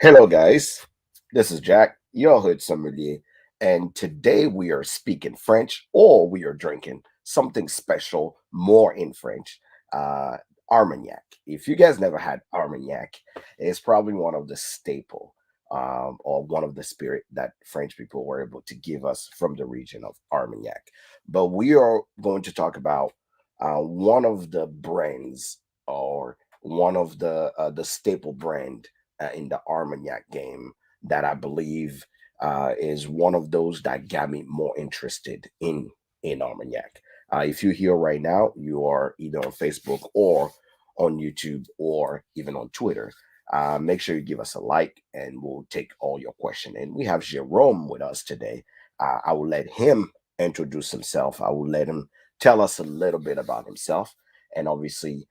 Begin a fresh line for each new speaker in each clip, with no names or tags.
Hello, guys. This is Jack, your hood sommelier, and today we are speaking French or we are drinking something special, more in French, uh, Armagnac. If you guys never had Armagnac, it's probably one of the staple or one of the spirit that French people were able to give us from the region of Armagnac. But we are going to talk about one of the brands or one of the staple brand in the Armagnac game that I believe is one of those that got me more interested in Armagnac. If you're here right now, you are either on Facebook or on YouTube or even on Twitter. Make sure you give us a like and we'll take all your questions. And we have Jerome with us today. I will let him introduce himself. I will let him tell us a little bit about himself. And obviously,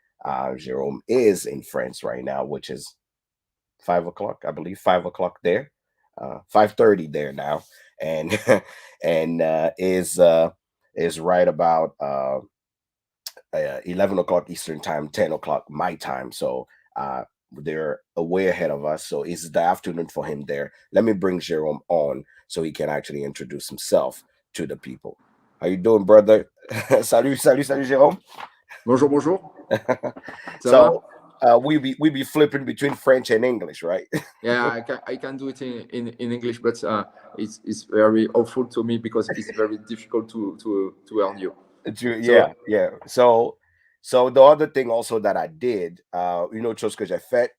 Jerome is in France right now, which is 5 o'clock, I believe, 5 o'clock there, 5:30 there now, and and is right about 11 o'clock Eastern time, 10 o'clock my time. So they're way ahead of us. So it's the afternoon for him there. Let me bring Jerome on so he can actually introduce himself to the people. How you doing, brother? Salut, salut, salut, Jerome.
Bonjour, bonjour. Ça va?
So we be flipping between French and English, right?
Yeah, I can do it in English, but it's very awful to me because it's very difficult to earn you.
Yeah,
So
yeah. So the other thing also that I did, chose que j'ai fait,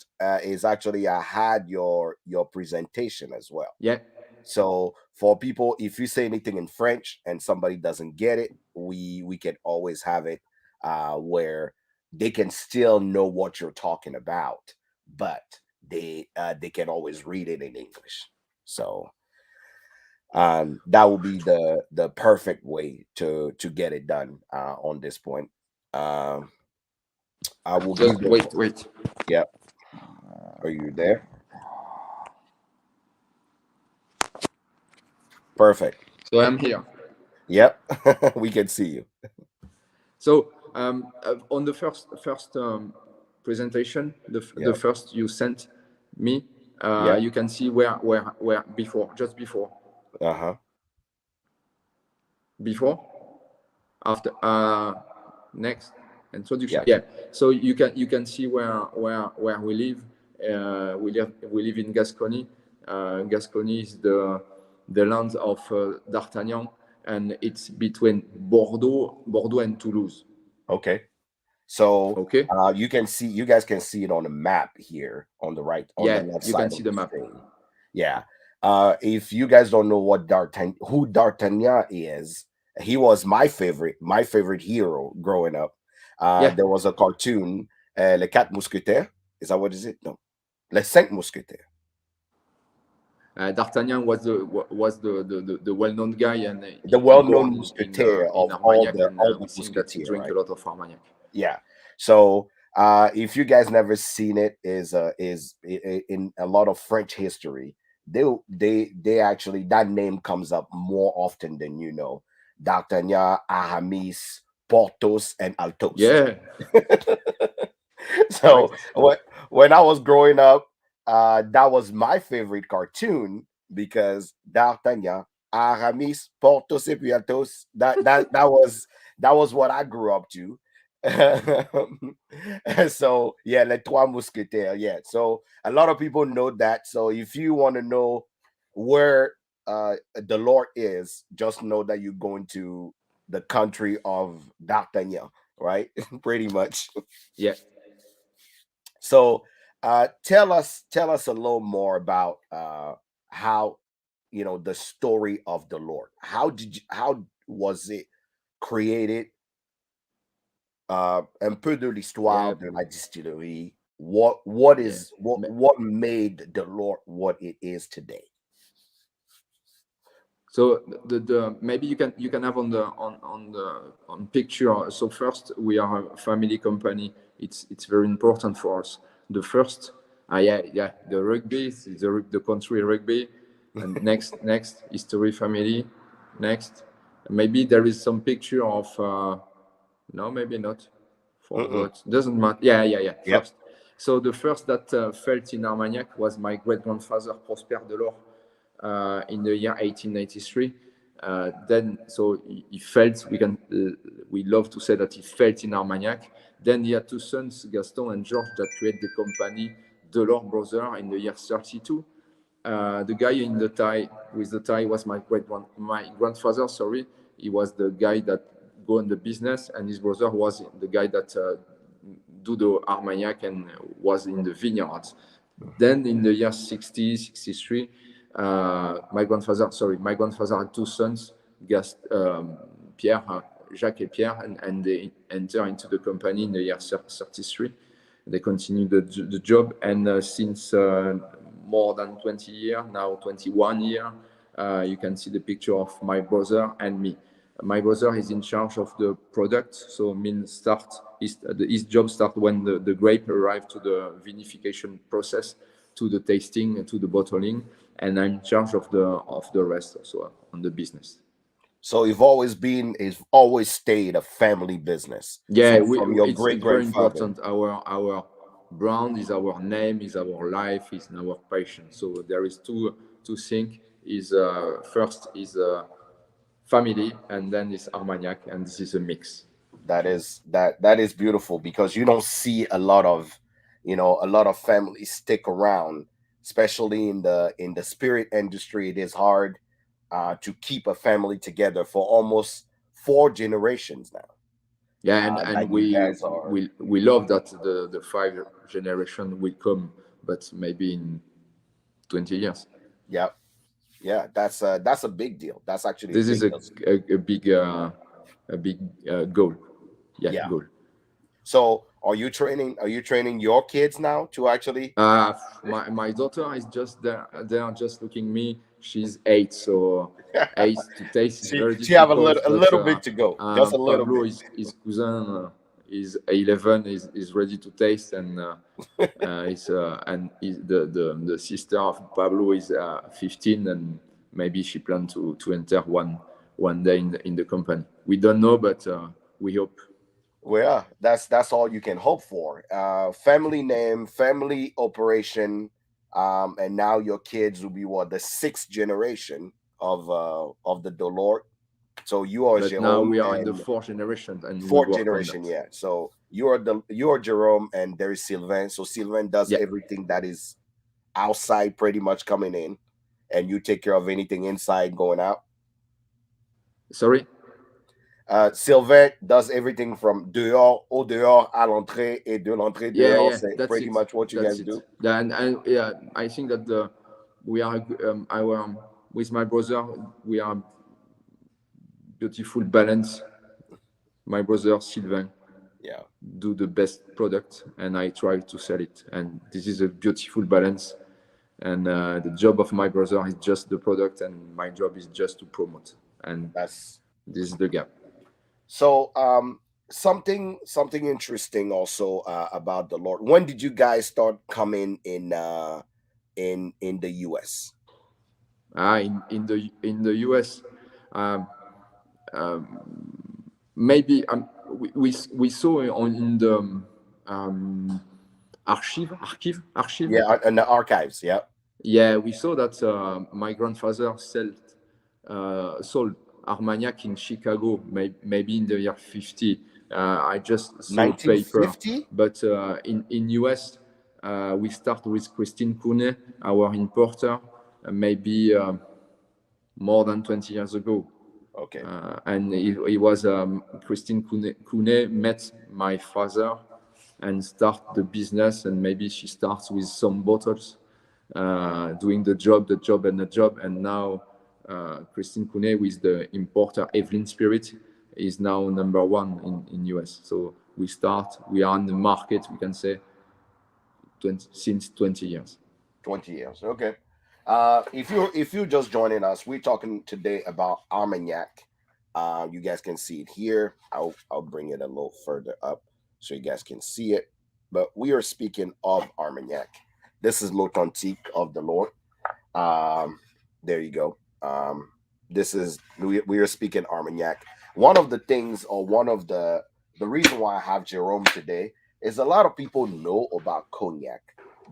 is actually I had your presentation as well.
yeah,
So for people, if you say anything in French and somebody doesn't get it, we can always have it where they can still know what you're talking about, but they can always read it in English. So that will be the perfect way to get it done on this point. um I will give
just
the
wait.
Yep. Are you there? Perfect.
So I'm here.
Yep. We can see you.
So on the first presentation, the
Yep.
first you sent me,
Yep.
you can see where before, just
Uh-huh.
before, after next introduction.
Yeah.
Yeah, so you can see where we live. We live in Gascony. Gascony is the land of D'Artagnan, and it's between Bordeaux and Toulouse.
Okay. So
Okay.
you guys can see it on the map here on the right, on the
Yeah,
left
you can
side
see
of
the
the
map.
screen. Yeah. If you guys don't know who D'Artagnan is, he was my favorite hero growing up.
Yeah,
There was a cartoon, Les Quatre Mousquetaires. Is that what is it? No, Les Cinq Mousquetaires.
D'Artagnan was the well-known guy, and
The
he born
well-known
in
Mousquetaire
in
of all
Armagnac,
the
and
all the
we think that he
Mousquetaires,
drink a
right?
lot of Armagnac.
Yeah. So if you guys never seen it, in a lot of French history, they actually that name comes up more often than you know. D'Artagnan, Aramis, Porthos, and Athos.
Yeah,
So
correct.
when I was growing up, that was my favorite cartoon because D'Artagnan, Aramis, Porthos, et puis Athos. That was what I grew up to. So yeah, les trois mousquetaires. Yeah, so a lot of people know that. So if you want to know where the Lord is, just know that you're going to the country of D'Artagnan, right? Pretty much.
Yeah.
So tell us a little more about how the story of the Lord. How was it created? Un peu de l'histoire
Yeah,
de la distillerie. What
yeah.
is what made the Lord what it is today?
So the maybe you can have on picture. So first, we are a family company. It's very important for us. The first, yeah, the rugby is the country rugby, and next history family, next maybe there is some picture of no, maybe not.
Mm-mm.
Forward doesn't matter. Yeah.
Yep.
First, So the first that felt in Armagnac was my great grandfather Prosper Delors in the year 1893. Then, so he felt, we love to say that he felt in Armagnac. Then he had two sons, Gaston and Georges, that created the company DELORD Brother in the year 32. The guy in the tie with the tie was my grandfather. Sorry, he was the guy that go in the business, and his brother was the guy that do the Armagnac and was in the vineyards. Then in the year 60, 63, my grandfather had two sons, Pierre, Jacques and Pierre, and they enter into the company in the year 33. They continue the job, and since more than 20 years, now 21 years, you can see the picture of my brother and me. My brother is in charge of the product, so his job starts when the grape arrive to the vinification process, to the tasting, and to the bottling, and I'm in charge of the rest also on the business.
So it's always stayed a family business
Yeah,
from your
it's
great
very
grandfather.
important. Our brand is our name, is our life, is our passion. So there is two things. Is first is family, and then is Armagnac, and this is a mix.
That is beautiful because you don't see a lot of families stick around, especially in the spirit industry. It is hard to keep a family together for almost 4 generations now.
Yeah,
Like
and
you guys are.
we love that the five generation will come, but maybe in 20 years.
Yeah, yeah, that's a big deal. That's actually a
This is
big deal.
a big goal. Yeah,
Yeah.
goal.
So are you training your kids now to actually?
My daughter is just there. They are just looking me. She's 8, so 8 to taste is very
She have a
difficult.
little a
But
little bit to go, just a little
Pablo,
bit.
his cousin, is 11. Is ready to taste, and the sister of Pablo is 15, and maybe she plans to enter one day in the company. We don't know, but we hope.
Well, yeah, that's all you can hope for. Family name, family operation, and now your kids will be what, the sixth generation of the Dolor. So you are
But now
Jerome
we are in the
and
fourth generation, and we
fourth
work on
generation,
that.
yeah. So you're Jerome and there is Sylvain. So Sylvain does
Yeah.
everything that is outside pretty much coming in, and you take care of anything inside going out.
Sorry.
Sylvain does everything from dehors, au dehors, à l'entrée, et de l'entrée
Yeah,
dehors.
yeah,
C'est
that's
pretty
it.
much what you
That's
guys
it.
do.
Yeah, and yeah, I think that we are our with my brother we are beautiful balance. My brother Sylvain
Yeah,
do the best product, and I try to sell it. And this is a beautiful balance. And the job of my brother is just the product, and my job is just to promote. And
that's
this is the gap.
so. Something interesting also about the Lord. When did you guys start coming in the U.S.?
In the US, um, maybe we saw on in the archive.
Yeah, in the archives. Yeah,
Yeah, we saw that my grandfather sold Armagnac in Chicago, maybe in the year 50. I just saw paper,
1950.
but in US, we start with Christine Kune, our importer, maybe more than 20 years ago.
Okay,
And it was Christine Kune met my father and start the business, and maybe she starts with some bottles, doing the job, and now Christine Kune with the importer Evelyn Spirit is now number one in US. So we are in the market, we can say, since 20 years.
20 years. Okay. If you're just joining us, we're talking today about Armagnac. You guys can see it here. I'll bring it a little further up so you guys can see it. But we are speaking of Armagnac. This is L'Authentique of the Lord. Um, there you go. This is we are speaking Armagnac. One of the things, or one of the reason why I have Jerome today is a lot of people know about cognac,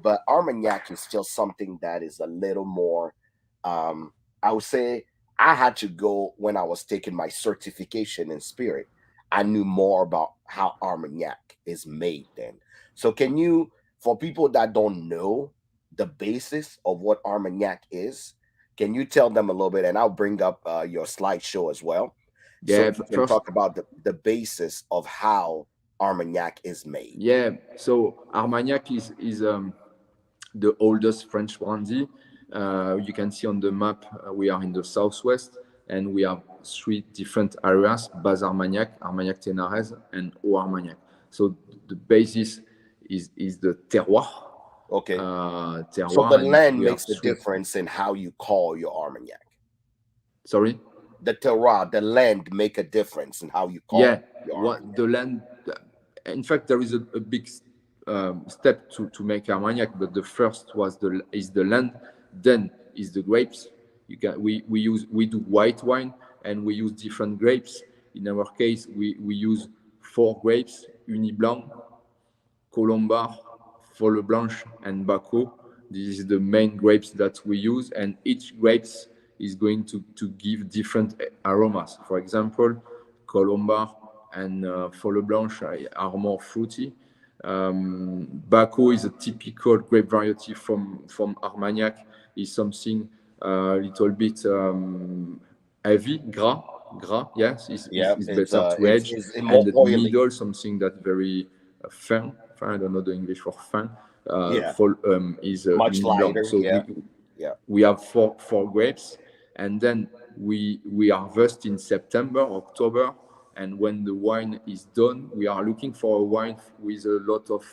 but Armagnac is still something that is a little more. Um, I would say I had to go when I was taking my certification in spirit. I knew more about how Armagnac is made then. So, can you, for people that don't know the basis of what Armagnac is, can you tell them a little bit? And I'll bring up your slideshow as well, so
Yeah,
you can
first,
talk about the basis of how Armagnac is made.
yeah. So Armagnac is the oldest French brandy. You can see on the map we are in the southwest, and we have three different areas: Bas Armagnac, Armagnac Ténarèze, and Haut Armagnac. So the basis is the terroir,
Okay. So the
terroir, and
land
we have
makes the
three.
difference in how you call your Armagnac.
Sorry.
The terroir, the land make a difference in how you call
Yeah,
your
what
Armagnac.
the land. In fact, there is a big step to make Armagnac, but the first is the land, then is the grapes. We do white wine, and we use different grapes. In our case, we use four grapes: Uni Blanc, Colombard, Folle Blanche, and Baco. This is the main grapes that we use, and each grapes is going to give different aromas. For example, Colombard and Folle Blanche are more fruity. Baco is a typical grape variety from Armagnac. Is something a little bit heavy, gras. Yes,
Yeah,
is better to
it's
age,
is
and
more
the
oily.
middle something that very fin. I don't know the English for fin.
Yeah,
Is
much
Uni Blanc.
lighter.
So
Yeah, yeah.
we have four grapes, and then we harvest in September, October, and when the wine is done, we are looking for a wine with a lot of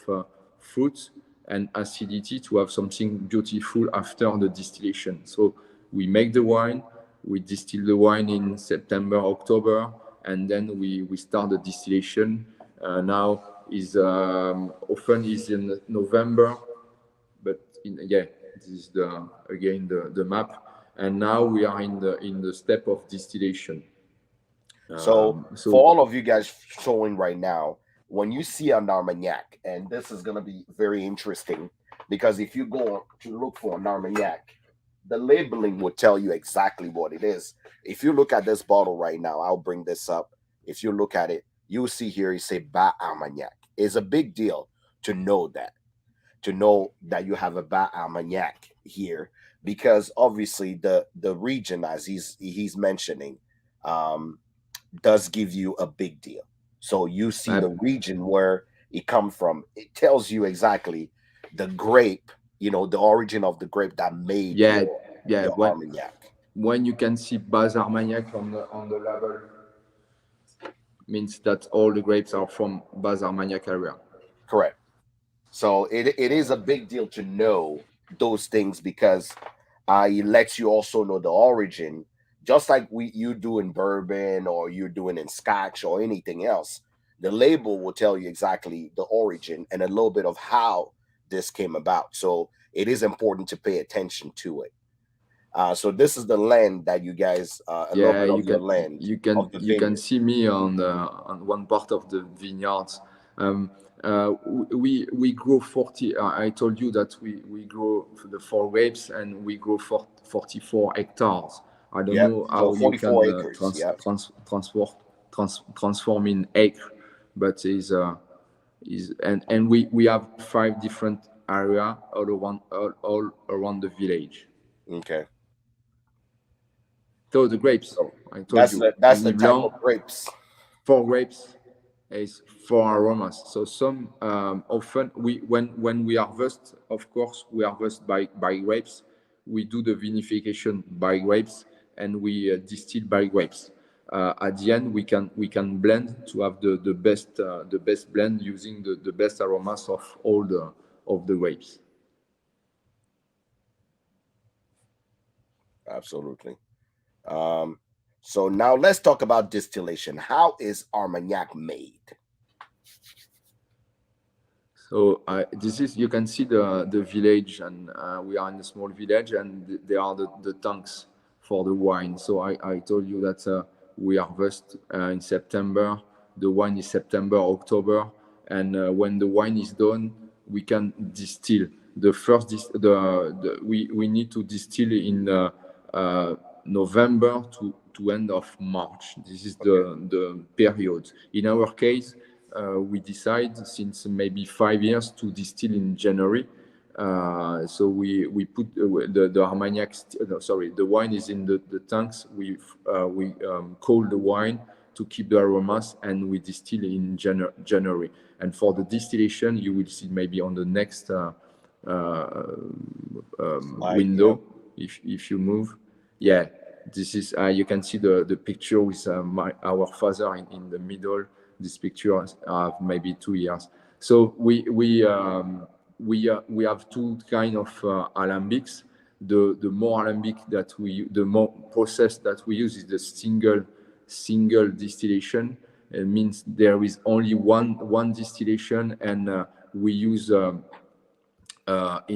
fruit and acidity to have something beautiful after the distillation. So we make the wine, we distill the wine in September, October, and then we start the distillation. Now is often is in November, but yeah, this is the again the map, and now we are in the step of distillation.
So for
So
all of you guys showing right now, when you see an Armagnac, and this is gonna be very interesting because if you go to look for an Armagnac, the labeling will tell you exactly what it is. If you look at this bottle right now, I'll bring this up. If you look at it, you'll see here you say Bas Armagnac. It's a big deal to know that, you have a Bas Armagnac here, because obviously the region, as he's mentioning, um, does give you a big deal. So you see
uh,
the region where it come from. It tells you exactly the grape, the origin of the grape that made
yeah, yeah,
your Armagnac.
when you can see Bas Armagnac on the label, means that all the grapes are from Bas Armagnac area.
Correct. So it is a big deal to know those things because it lets you also know the origin, just like you do in bourbon or you're doing in scotch or anything else. The label will tell you exactly the origin and a little bit of how this came about. So it is important to pay attention to it. So this is the land that you guys, a little
Yeah,
bit of your land of the
you can
vineyard.
see me on one part of the vineyards. Um, we grow 40. I told you that we grow the four grapes, and we grow 44 hectares. I don't
Yep.
know
So
how you
44
can
acres. Yep.
transform in acre, but is and we have five different area all around the village.
Okay.
So the grapes,
So
I told
that's
you,
the
Uni
type of
Blanc,
grapes.
four grapes is four aromas. So some often when we harvest, of course, we harvest by grapes. We do the vinification by grapes, and we distill by grapes. At the end, we can blend to have the best blend using the best aromas of all the grapes.
Absolutely. Um, so now let's talk about distillation. How is Armagnac made?
So this is you can see the village, and we are in a small village, and there are the tanks for the wine. So I told you that we harvest in September. The wine is September, October, and when the wine is done, we can distill. The first we need to distill in November to end of March. This is
Okay.
the period. In our case, we decide since maybe 5 years to distill in January. So we put the Armagnac, no, sorry, the wine is in the tanks. We cold the wine to keep the aromas, and we distill in January. And for the distillation, you will see maybe on the next
Slide. Yeah.
window, if you move. Yeah, this is you can see the picture with our father in the middle. This picture of maybe 2 years. So we have two kind of alembics. The more alembic that the more process that we use is the single distillation. It means there is only one distillation, and we use in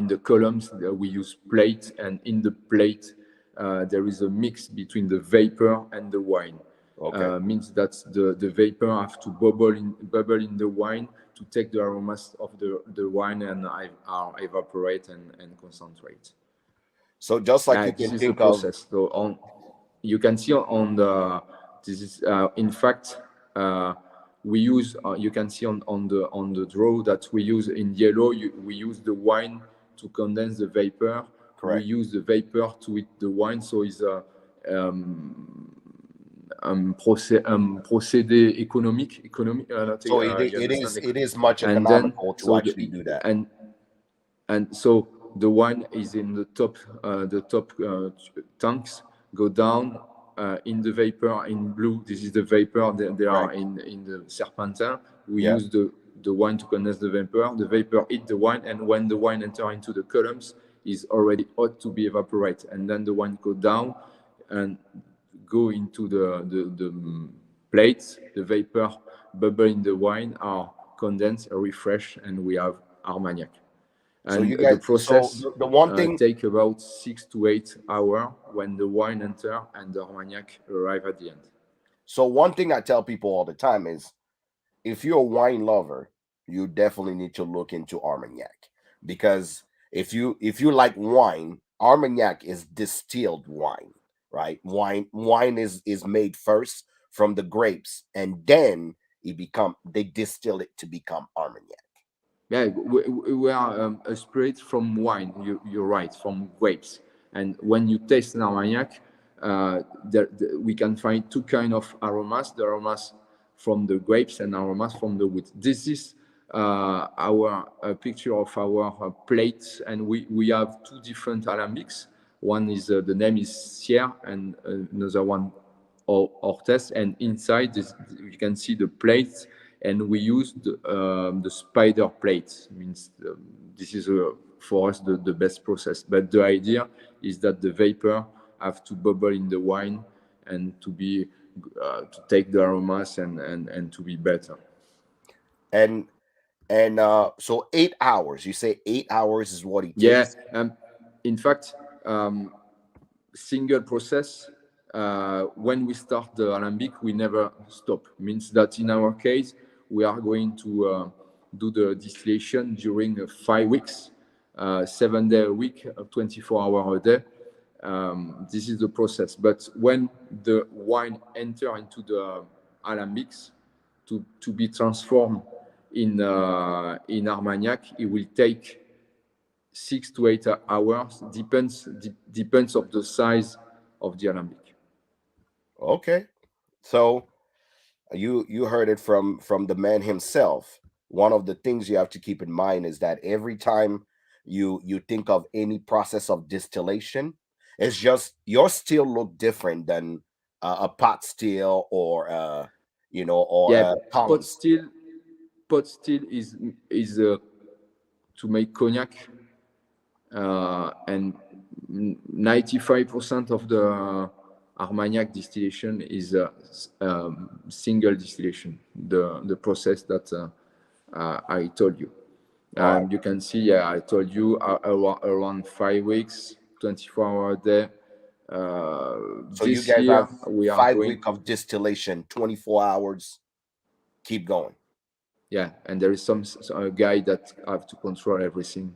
the columns we use plate, and in the plate there is a mix between the vapor and the wine.
Okay.
Means that the vapor have to bubble in the wine to take the aromas of the wine and evaporate and concentrate.
So just like you
This
can
is the
think of,
process. So you can see on the this is in fact we use you can see on the draw that we use in yellow. We use the wine to condense the vapor. We
correct.
use the vapor to eat the wine. So it's a procédé économique.
So
You understand?
it is much
And then
economical to
so
actually do that.
and so the wine is in the top tanks go down in the vapor in blue. This is the vapor. They
Right.
are in the serpentin. We
Yeah.
use the wine to condense the vapor. The vapor eat the wine, and when the wine enter into the columns, is already hot to be evaporated, and then the wine go down and go into the plates. The vapor bubble in the wine are condensed, refreshed, and we have Armagnac.
So
And
you guys,
the process
the one thing,
take about 6 to 8 hours when the wine enter and the Armagnac arrive at the end.
so one thing I tell people all the time is, if you're a wine lover, you definitely need to look into Armagnac, because if you like wine, Armagnac is distilled wine, right? Wine is made first from the grapes, and then they distill it to become Armagnac.
Yeah, we are a spirit from wine. You're right, from grapes. And when you taste an Armagnac, we can find two kind of aromas: the aromas from the grapes and aromas from the wood. This is our picture of our plates, and we have two different alembics. One is the name is Sierre, and another one Ortes. And inside this, you can see the plates, and we use the spider plates. Means this is for us the best process. But the idea is that the vapor have to bubble in the wine and to be to take the aromas and to be better.
And so 8 hours. You say 8 hours is what it
Yeah.
takes.
In fact, single process. When we start the alembic, we never stop. Means that in our case, we are going to do the distillation during 5 weeks, 7 day a week, 24 hours a day. This is the process. But when the wine enter into the alembics to be transformed in Armagnac, it will take 6 to 8 hours. Depends of the size of the alembic.
Okay. So you heard it from the man himself. One of the things you have to keep in mind is that every time you think of any process of distillation, it's just your still look different than a pot still, or or
Yeah,
a
pot
column still.
still, pot still is to make cognac, and 95% of the Armagnac distillation is single distillation. The process that I told you.
All right.
You can see, yeah, I told you around 5 weeks, 24 hours a day.
So you
This
guys
year
have
we are
5 week
going.
of distillation, 24 hours, keep going.
yeah, and there is a guy that have to control everything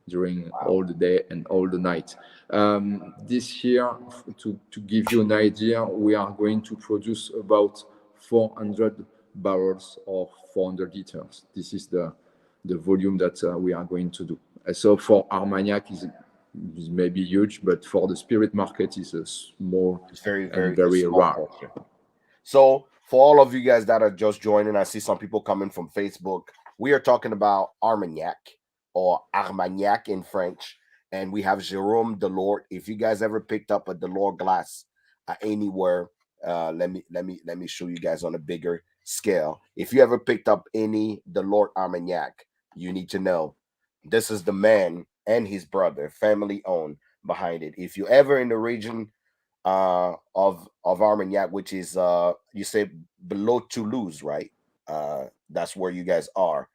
during
Wow.
all the day and all the night. This year, to give you an idea, we are going to produce about 400 barrels or 400 liters. This is the volume that we are going to do. So for Armagnac is maybe huge, but for the spirit market is a small
It's very,
and
very a
very
small
rare.
portion. So, for all of you guys that are just joining, I see some people coming from Facebook. We are talking about Armagnac or Armagnac in French, and we have Jerome Delord. If you guys ever picked up a Delord glass anywhere, let me show you guys on a bigger scale. If you ever picked up any Delord Armagnac, you need to know this is the man and his brother, family owned, behind it. If you ever in the region of Armagnac, which is you say below Toulouse, right? That's where you guys are.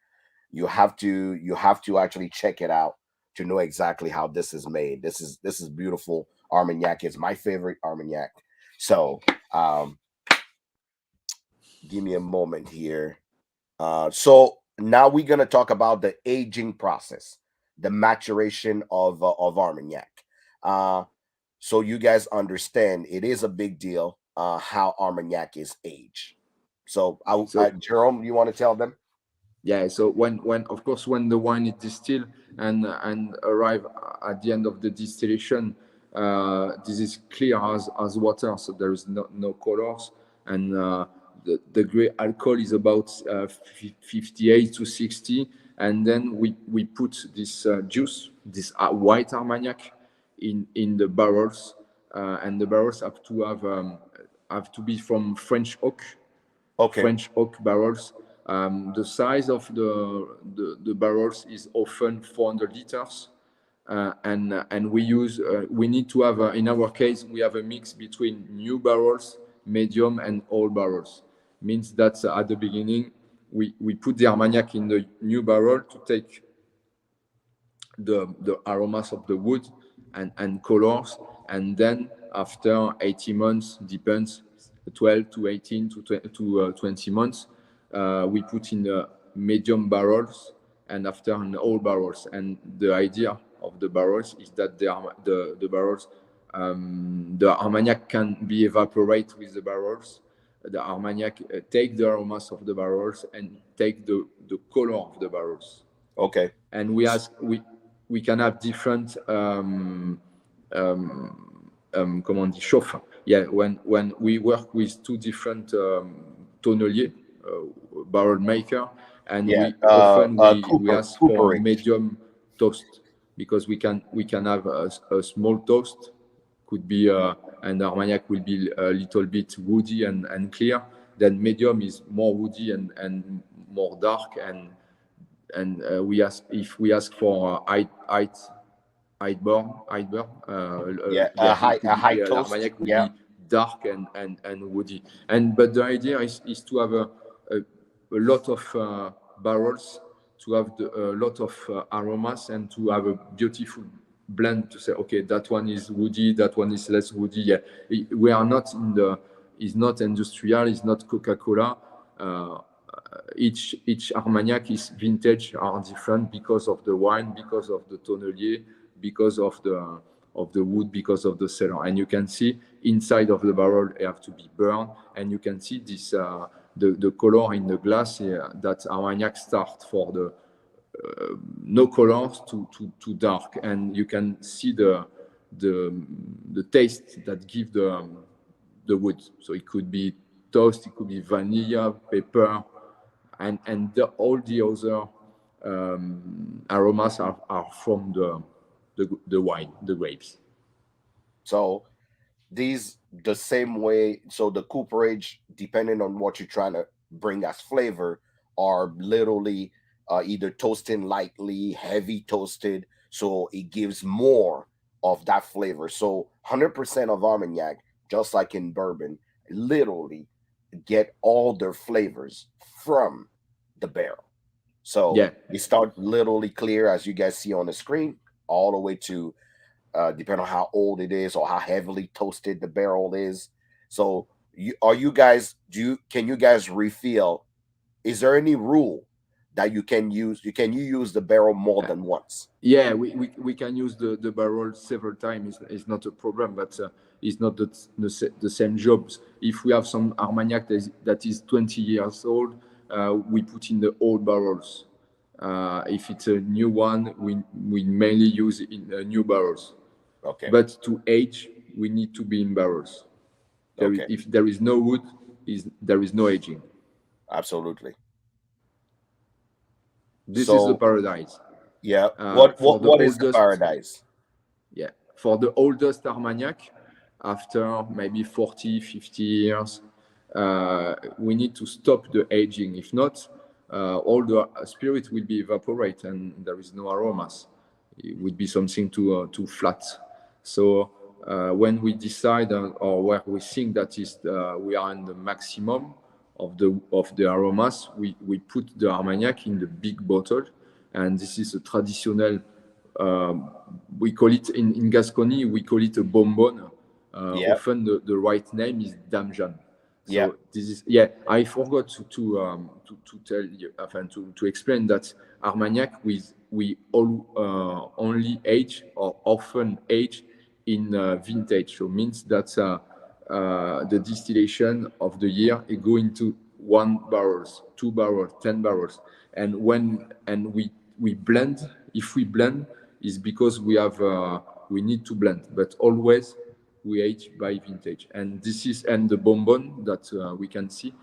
You have to actually check it out to know exactly how this is made. This is beautiful Armagnac. It's my favorite Armagnac. So give me a moment here. So now we're gonna talk about the aging process, the maturation of Armagnac. Uh, so you guys understand it is a big deal how Armagnac is aged. So,
So
Jerome, you want to tell them?
yeah, so when of course when the wine is distilled and arrive at the end of the distillation, this is clear as water, so there is no colors, and the great alcohol is about 58 to 60, and then we put this juice, this white Armagnac, in the barrels, and the barrels have to be from
Okay,
French oak barrels. The size of the barrels is often 400 liters. And we need to have in our case we have a mix between new barrels, medium, and old barrels. Means that at the beginning we put the Armagnac in the new barrel to take the aromas of the wood and colors, and then after 18 months, depends, 12 to 18 to 20 months, we put in the medium barrels and after in old barrels. And the idea of the barrels is that the barrels, the Armagnac can be evaporated with the barrels. The Armagnac take the aromas of the barrels and take the color of the barrels.
okay,
And we can have different comment on dit chauffe. Yeah, when we work with two different tonneliers, barrel maker, and
yeah.
we ask for a
Cooperage.
medium toast, because we can have a small toast, could be and Armagnac will be a little bit woody and clear. Then medium is more woody and more dark, and we ask for height burn.
Yeah,
Yeah, it could
a
be
high toast.
Armagnac could
Yeah.
be dark and woody. And but the idea is to have a lot of barrels, to have a lot of aromas, and to have a beautiful blend, to say, okay, that one is woody, that one is less woody. Yeah, we are not in the, is not industrial, is not Coca-Cola. Each Armagnac is vintage are different because of the wine, because of the tonnelier, because of the wood, because of the cellar. And you can see inside of the barrel they have to be burned, and you can see this the color in the glass that Armagnac start for the no colors to dark, and you can see the the taste that give the wood. So it could be toast, it could be vanilla, pepper, and all the other aromas are from the wine, the grapes.
So these the same way. So the cooperage, depending on what you're trying to bring as flavor, are literally either toasting lightly, heavy toasted, so it gives more of that flavor. So 100% of Armagnac, just like in bourbon, literally get all their flavors from the barrel. So
Yeah,
it start literally clear, as you guys see on the screen, all the way to depending on how old it is or how heavily toasted the barrel is. So, you guys, can you guys refill? Is there any rule? that you can use? Can you use the barrel more than once?
Yeah, we can use the barrel several times. It's not a problem, but it's not the same jobs. If we have some Armagnac that is 20 years old, we put in the old barrels. If it's a new one, we mainly use in new barrels.
Okay.
But to age, we need to be in barrels.
Okay.
If there is no wood, there is no aging.
Absolutely.
This is the
So
paradise.
yeah,
For the
what is the
oldest,
paradise?
yeah, for the oldest Armagnac, after maybe 40, 50 years, we need to stop the aging. If not, all the spirit will be evaporate and there is no aromas. It would be something too flat. So when we decide or where we think that is we are in the maximum of the aromas, we put the Armagnac in the big bottle, and this is a traditional. We call it in Gascony. We call it a bonbon.
Yeah.
Often the right name is Damjan.
Yeah.
So this is, yeah. I forgot to tell you, to explain that Armagnac we all only age or often age in vintage. So means that the distillation of the year is going to 1 barrels, 2 barrels, 10 barrels, and we blend. If we blend, is because we need to blend, but always we age by vintage. And this is and the bonbon that we can see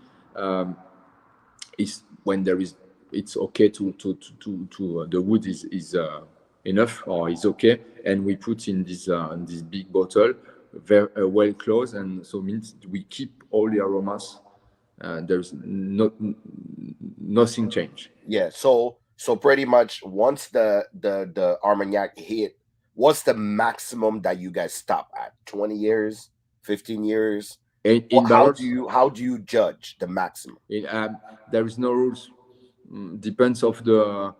is when there is it's okay to the wood is enough or is okay, and we put in this big bottle, very well closed, and so means we keep all the aromas. There's nothing change.
Yeah. So pretty much once the Armagnac hit, what's the maximum that you guys stop at? 20 years, 15 years?
In barrels,
How do you judge the maximum?
there is no rules. Depends of the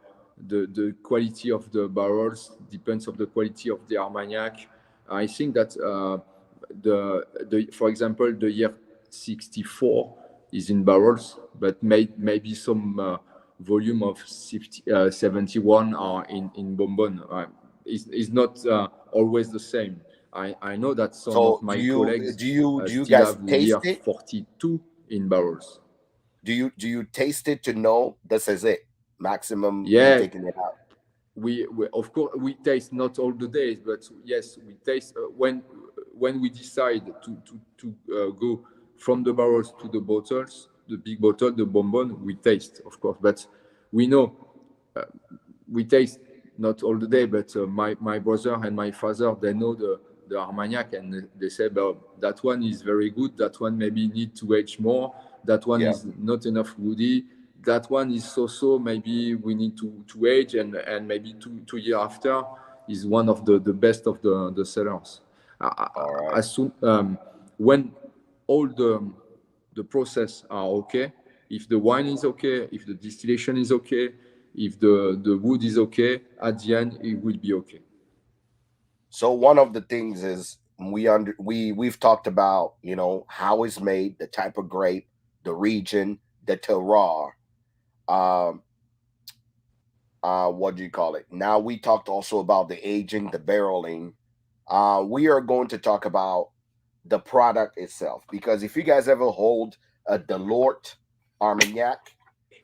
quality of the barrels, depends of the quality of the Armagnac. I think that the for example the year 64 is in barrels, but maybe some volume of 71 are in bonbon. It's not always the same. I know that some of
So
my colleagues
do you
still
guys
have the year
taste it?
42 in barrels.
Do you taste it to know this is it? Maximum, we
Yeah,
taking it out.
we of course we taste not all the days, but yes, we taste when we decide to go from the barrels to the bottles, the big bottle, the bonbon, we taste, of course, but we know we taste not all the day, but my brother and my father, they know the Armagnac, and they say, well, that one is very good, that one maybe need to age more, that one
Yeah.
is not enough woody, that one is so maybe we need to age, and maybe 2 years after is one of the best of the sellers.
All right.
As soon when all the process are okay, if the wine is okay, if the distillation is okay, if the wood is okay, at the end it will be okay.
So one of the things is we've talked about, how it's made, the type of grape, the region, the terroir. Um, what do you call it? Now we talked also about the aging, the barreling. We are going to talk about the product itself, because if you guys ever hold a DELORD Armagnac,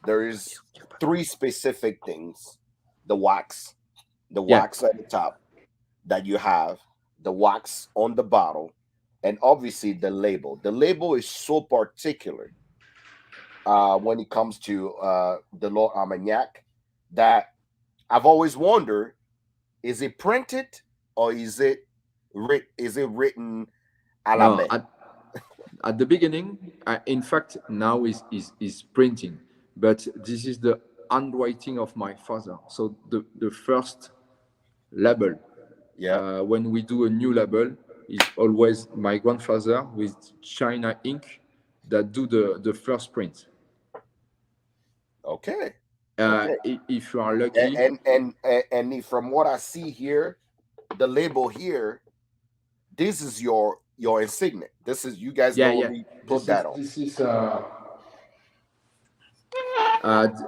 there's three specific things: the wax, the
Yeah,
wax at the top that you have, the wax on the bottle, and obviously the label. The label is so particular when it comes to the Lord Armagnac that I've always wondered: is it printed or is it written a la
no,
main?
at the beginning, in fact now is printing, but this is the handwriting of my father. So the first label,
Yeah.
when we do a new label, is always my grandfather with China ink that do the first print.
Okay. Okay.
If you are
And
lucky,
from what I see here, the label here, this is your insignia. This is, you guys
yeah, yeah.
normally put
This is
that on.
this is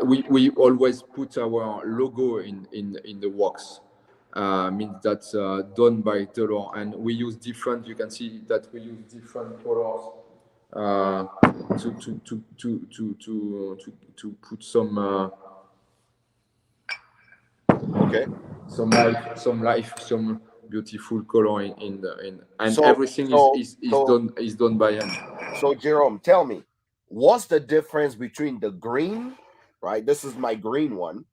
We always put our logo in the wax. Means that's done by DELORD, and we use different. You can see that we use different colors to put
Okay.
some life, some beautiful color in and
So
everything
so so
is done by hand.
so Jerome, tell me, what's the difference between the green, right? This is my green one,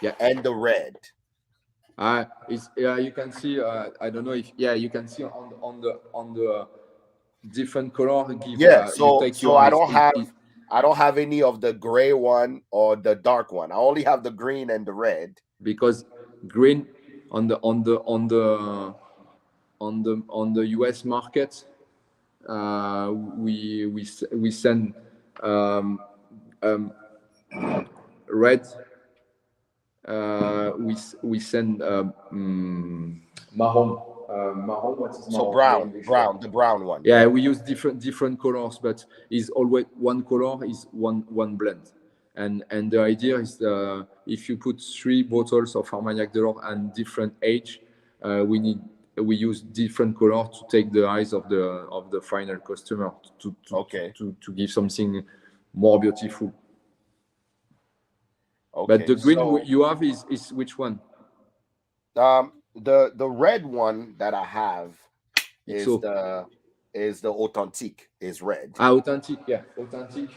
Yeah.
and the red.
It's you can see. I don't know if you can see on the different color. Give
Yeah.
you
So
take
so
your eyes.
I don't have any of the gray one or the dark one. I only have the green and the red.
Because green on the US market, we send um, um, red. We send marron. Marron. What is
So
marron in English word?
the brown one.
Yeah, we use different colors, but is always one color is one blend. And the idea is if you put 3 bottles of Armagnac Delord and different age, we use different color to take the eyes of the final customer
Okay.
to give something more beautiful. But
Okay.
the green
So
you have is which one?
the red one that I have is
XO.
the authentique, is red.
Authentic, yeah, authentic.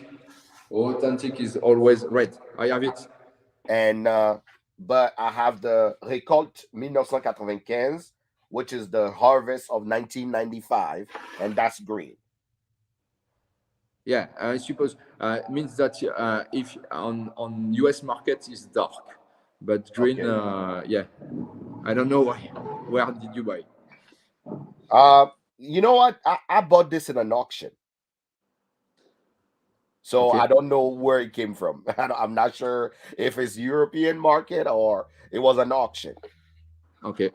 Authentic is always red. I have it.
And but I have the Récolte 1995, which is the harvest of 1995, and that's green.
Yeah, I suppose means that if on US market is dark, but green,
Okay.
yeah, I don't know why. Where did you buy?
You know what? I bought this in an auction. So
Okay,
I don't know where it came from. I'm not sure if it's European market or it was an auction.
okay.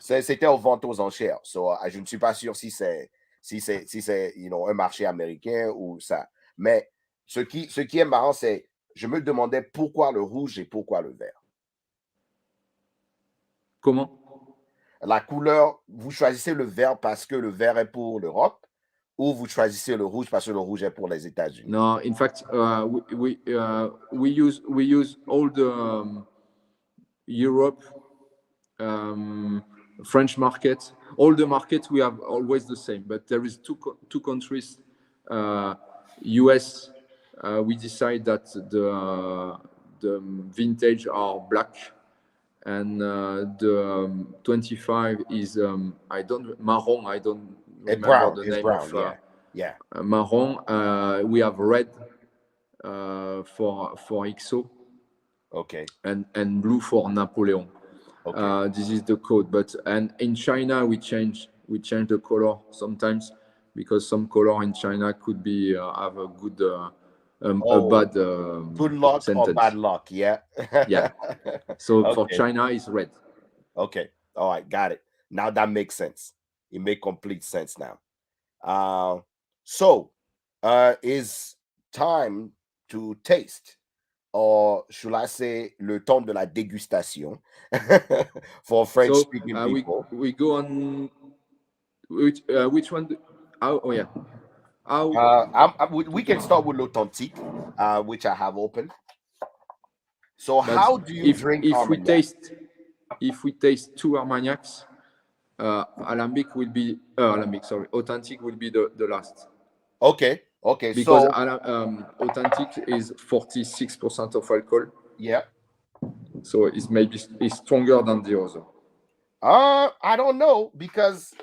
C'était aux ventes aux enchères. So, je ne suis pas sûr si c'est un marché américain ou ça. Mais ce qui est marrant, c'est je me demandais pourquoi le rouge et pourquoi le vert.
Comment?
La couleur, vous choisissez le vert parce que le vert est pour l'Europe ou vous choisissez le rouge parce que le rouge est pour les États-Unis?
No, in fact, we use all the Europe, French market, all the markets we have always the same, but there is two countries, US. We decide that the vintage are black, and the 25 is I don't marron. I don't remember the
It's
name of
brown, yeah. Yeah.
marron. We have red for XO
Okay.
and blue for Napoleon.
Okay.
This is the code, but and in China we change the color sometimes because some color in China could be have a good a
Oh,
bad
good luck or bad
sentence.
luck, yeah.
Yeah. So for
Okay.
China is red.
Okay. All right, got it. Now that makes sense. It makes complete sense now. Uh, so is time to taste, or should I say le temps de la dégustation for French
So
speaking people.
we go on which one? Oh yeah. How?
We can start with l'authentique, which I have open. So
But
how do you drink Armagnac?
if we taste 2 Armagnacs, alambic will be alambic. Sorry, authentic will be the last
Okay. Okay.
because
So
authentic is 46% of alcohol,
yeah.
so it's stronger than the other.
I don't know because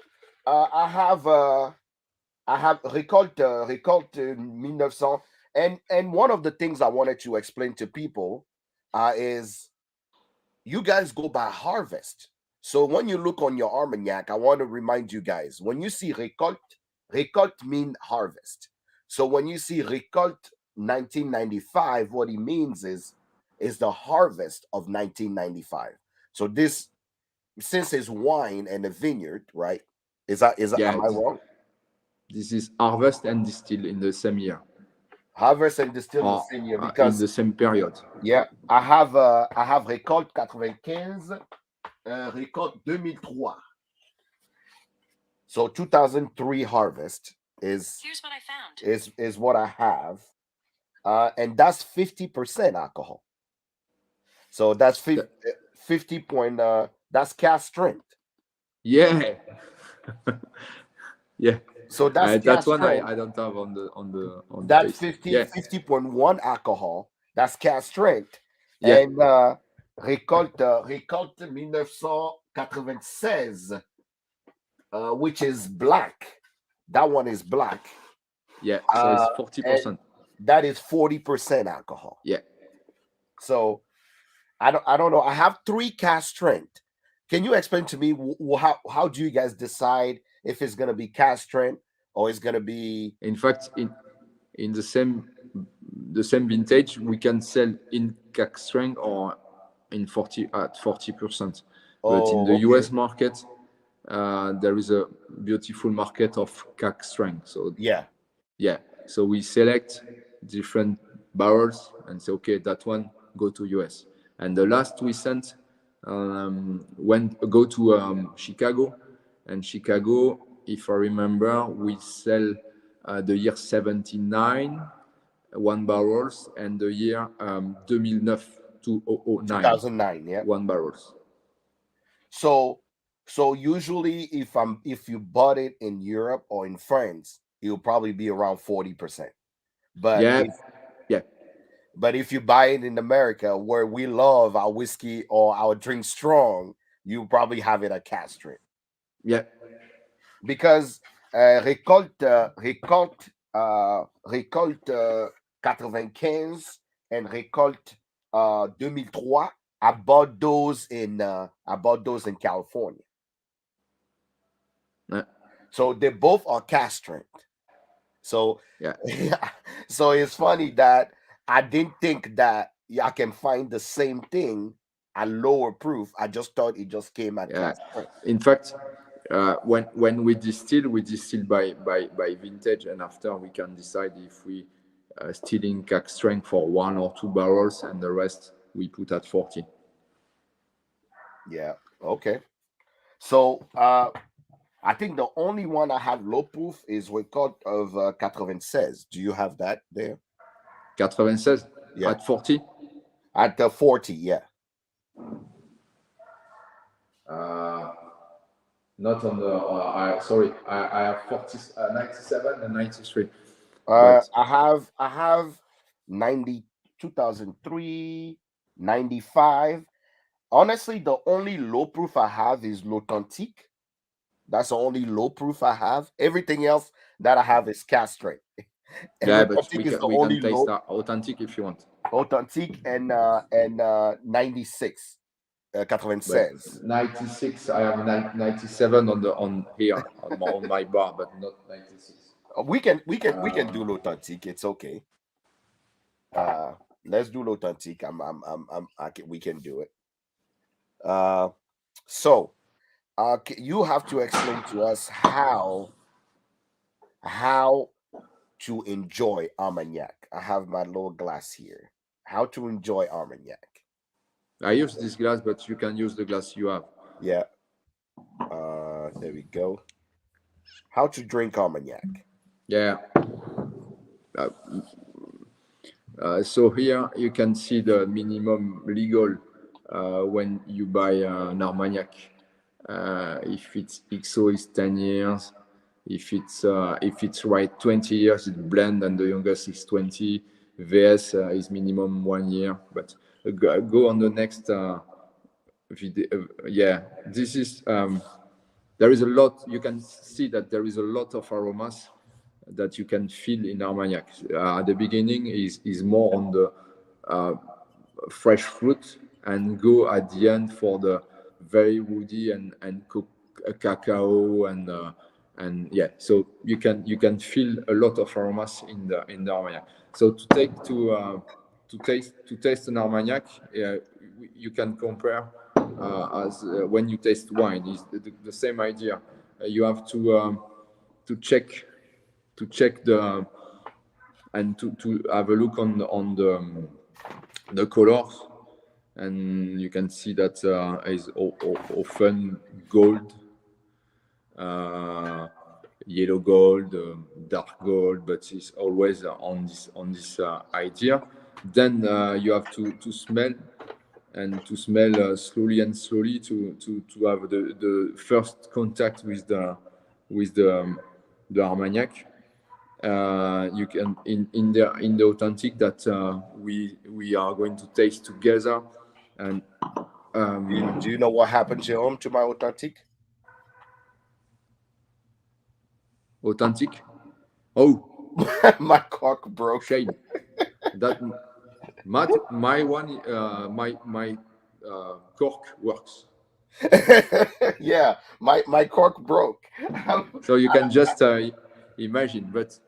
I have Récolte 1900, and one of the things I wanted to explain to people is you guys go by harvest. So when you look on your Armagnac, I want to remind you guys, when you see récolte mean harvest. So when you see récolte 1995, what it means is the harvest of 1995. So this, since it's wine and a vineyard, right? Is that
Yeah,
am I wrong?
this is harvest and distill in the same year.
harvest and distilled the
or
same year
in
because
the same period.
yeah, I have récolte 95, récolte 2003. So 2003 harvest is
Here's what I found.
is what I have. And that's 50% alcohol. So that's 50,
That-
50 point that's cast strength.
yeah. Yeah.
So that's
That
cast
one
strength.
I don't have on the
That's
taste.
50,
Yeah.
50.1 alcohol. That's cast strength.
Yeah.
And récolte 1996, which is black. That one is black.
Yeah. So it's
And
40%.
that is 40% alcohol.
Yeah.
So I don't know. I have three cast strength. Can you explain to me how do you guys decide if it's gonna be cast strength or it's gonna be
In fact, in the same vintage, we can sell in cask strength or in 40%. But in the
oh okay
US market, there is a beautiful market of cask strength. So
yeah
yeah, so we select different barrels and say, okay, that one go to US. And the last we sent went go to Chicago, and Chicago, if I remember, we sell the year 79 one barrels, and the year 2009 2009
2009 yeah.
one barrels.
So usually if you bought it in Europe or in France, it'll probably be around 40%. But
Yeah,
if
yeah,
but if you buy it in America where we love our whiskey or our drink strong, you probably have it at cast strength.
yeah,
Because récolte 95 and récolte 2003, I bought those in California.
yeah,
So they both are cast strength. So
yeah.
so it's funny that I didn't think that I can find the same thing at lower proof. I just thought it just came at
Yeah.
cast strength.
In fact, when we distill by vintage, and after we can decide if we still in cask strength for 1 or 2 barrels, and the rest we put at 40.
Yeah. Okay. So I think the only one I have low proof is record of 96. Do you have that there?
96
Yeah.
at 40.
At the 40, yeah.
Not on the. Sorry, I have 40, 97 and 93. But
I have 90, 2003, 95. Honestly, the only low proof I have is L'Authentique. That's the only low proof I have. Everything else that I have is castrate. And
yeah, but
L'Authentique is the
we can
only
taste
low
that authentic if you want.
Authentique and 96.
But
96.
96, I have 97 on here on my bar, but not 96.
We can do L'Authentique. It's okay. Uh let's do L'Authentique. We can do it. Uh so you have to explain to us how to enjoy Armagnac. I have my little glass here. How to enjoy Armagnac.
I use this glass, but you can use the glass you have.
Yeah. There we go. How to drink Armagnac.
Yeah. So here you can see the minimum legal when you buy an Armagnac. If it's XO is 10 years. If it's right 20 years, it's blend, and the youngest is 20. VS is minimum 1 year. But go on the next video. Yeah, this is there is a lot. You can see that there is a lot of aromas that you can feel in Armagnac. At the beginning is more on the fresh fruit, and go at the end for the very woody and cacao and yeah. So you can feel a lot of aromas in the Armagnac. So to taste an Armagnac, you can compare as when you taste wine. Is the same idea. You have to check the and to have a look on the colors, and you can see that is often gold, uh, yellow gold, dark gold, but it's always on this idea. Then you have to smell, and to smell slowly and slowly to have the first contact with the Armagnac. You can in the authentic that we are going to taste together, and
Do you know what happened to home to my authentic?
authentic. Oh,
My cork broke.
shame that my one my cork works,
Yeah, my cork broke.
so you can just imagine. But